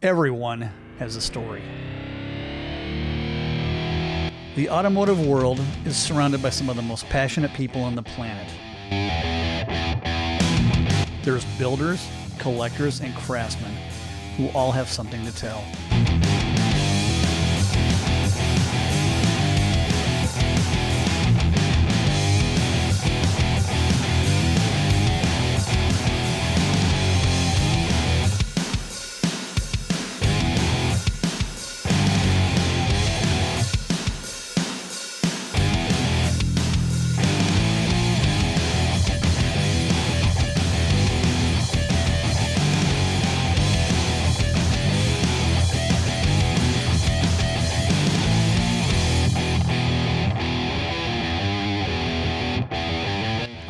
Everyone has a story. The automotive world is surrounded by some of the most passionate people on the planet. There's builders, collectors, and craftsmen who all have something to tell.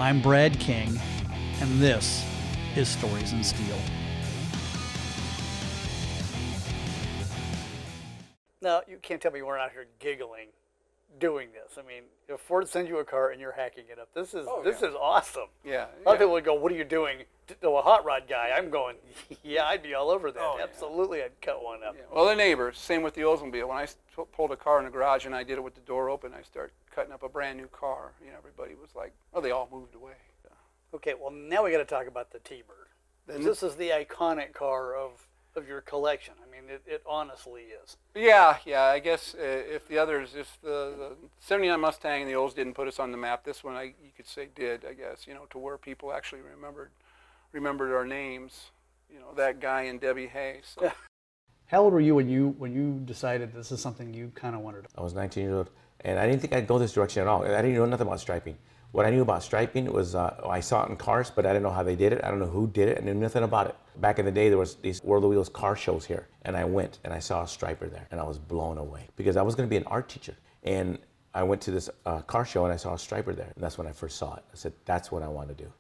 I'm Brad King, and this is Stories in Steel. Now, you can't tell me we're out here giggling doing this. I mean, if Ford sends you a car and you're hacking it up, this is awesome. Yeah. A lot of people would go, "What are you doing?" To a hot rod guy, I'm going, "Yeah, I'd be all over that. Oh, yeah. Absolutely, I'd cut one up." Yeah. Well, the neighbors, same with the Oldsmobile. When I pulled a car in the garage and I did it with the door open, I started cutting up a brand new car. You know, everybody was like, "Oh, they all moved away." Okay, well, now we got to talk about the T-Bird. This is the iconic car of your collection. I mean, it honestly is. Yeah. I guess if the 79 Mustang and the Olds didn't put us on the map, this one you could say did. I guess to where people actually remembered our names. That guy and Debbie Hay. So. Yeah. How old were you when you decided this is something you kind of wanted to? I was 19 years old, and I didn't think I'd go this direction at all. I didn't know nothing about striping. What I knew about striping was I saw it in cars, but I didn't know how they did it. I don't know who did it. I knew nothing about it. Back in the day, there was these World of Wheels car shows here, and I went and I saw a striper there, and I was blown away because I was going to be an art teacher. And I went to this car show, and I saw a striper there, and that's when I first saw it. I said, "That's what I want to do."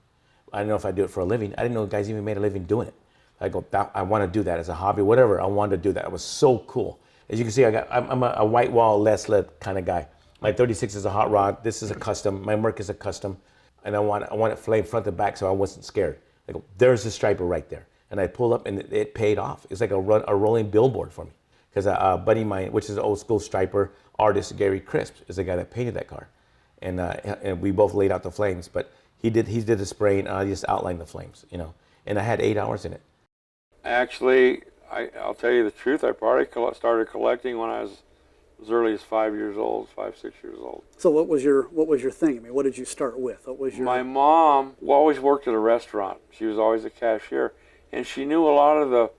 I didn't know if I'd do it for a living. I didn't know guys even made a living doing it. I go, I want to do that as a hobby, whatever. I wanted to do that. It was so cool. As you can see, I'm a white wall, less lit kind of guy. My 36 is a hot rod. This is a custom. My Merc is a custom. And I want it flame front to back so I wasn't scared. I go, there's the striper right there. And I pulled up and it paid off. It's like a rolling billboard for me. Because a buddy of mine, which is an old school striper artist, Gary Crisp, is the guy that painted that car. And we both laid out the flames, but he did the spraying and I just outlined the flames, And I had 8 hours in it. Actually, I'll tell you the truth, I probably started collecting when I was as early as 5 years old, 5, 6 years old. So what was your thing? I mean, what did you start with? What was your? My mom always worked at a restaurant. She was always a cashier, and she knew a lot of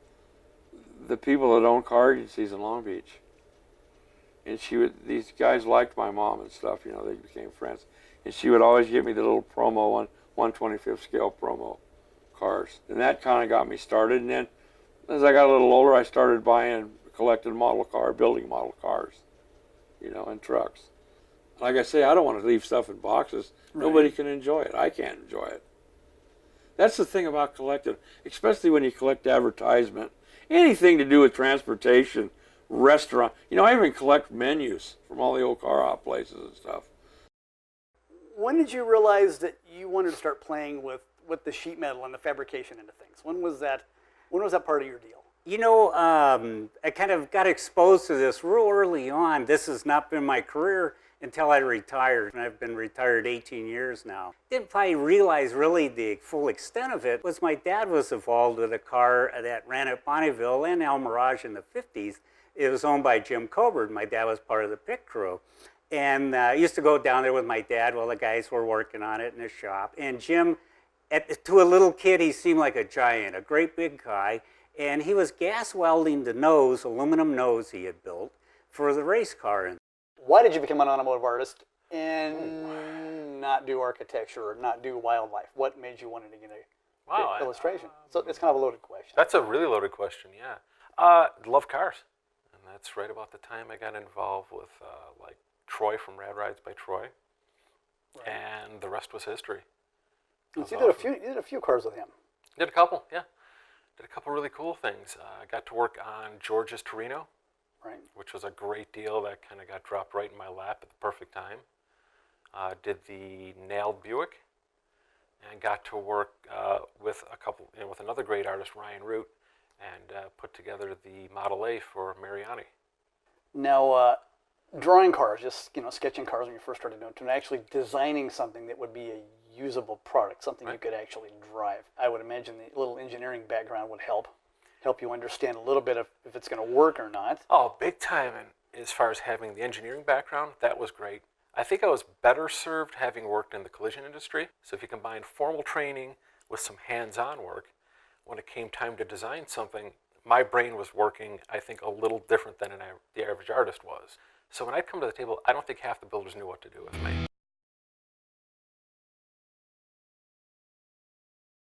the people that owned car agencies in Long Beach. And these guys liked my mom and stuff. They became friends. And she would always give me the little promo 1/25th scale promo cars, and that kind of got me started. And then as I got a little older, I started collecting building model cars, and trucks. Like I say, I don't want to leave stuff in boxes. Right. Nobody can enjoy it. I can't enjoy it. That's the thing about collecting, especially when you collect advertisement. Anything to do with transportation, restaurant. I even collect menus from all the old car hop places and stuff. When did you realize that you wanted to start playing with the sheet metal and the fabrication into things? When was that part of your deal? I kind of got exposed to this real early on. This has not been my career until I retired, and I've been retired 18 years now. Didn't probably realize really the full extent of it was my dad was involved with a car that ran at Bonneville and El Mirage in the 50s. It was owned by Jim Coburn. My dad was part of the pit crew. And I used to go down there with my dad while the guys were working on it in his shop. And Jim, to a little kid, he seemed like a giant, a great big guy. And he was gas welding the aluminum nose he had built for the race car. Why did you become an automotive artist and not do architecture or not do wildlife? What made you want to get into illustration? So it's kind of a loaded question. That's a really loaded question, yeah. Love cars. And that's right about the time I got involved with like Troy from Rad Rides by Troy. Right. And the rest was history. So you did a few cars with him. Did a couple, yeah. Did a couple really cool things. I got to work on George's Torino, right, which was a great deal that kind of got dropped right in my lap at the perfect time. Did the nailed Buick, and got to work with another great artist, Ryan Root, and put together the Model A for Mariani. Now, drawing cars, just sketching cars when you first started doing it, and actually designing something that would be a usable product, something you could actually drive. I would imagine the little engineering background would help you understand a little bit of if it's going to work or not. Oh, big time. And as far as having the engineering background, that was great. I think I was better served having worked in the collision industry. So if you combine formal training with some hands-on work, when it came time to design something, my brain was working, I think, a little different than the average artist was. So when I'd come to the table, I don't think half the builders knew what to do with me.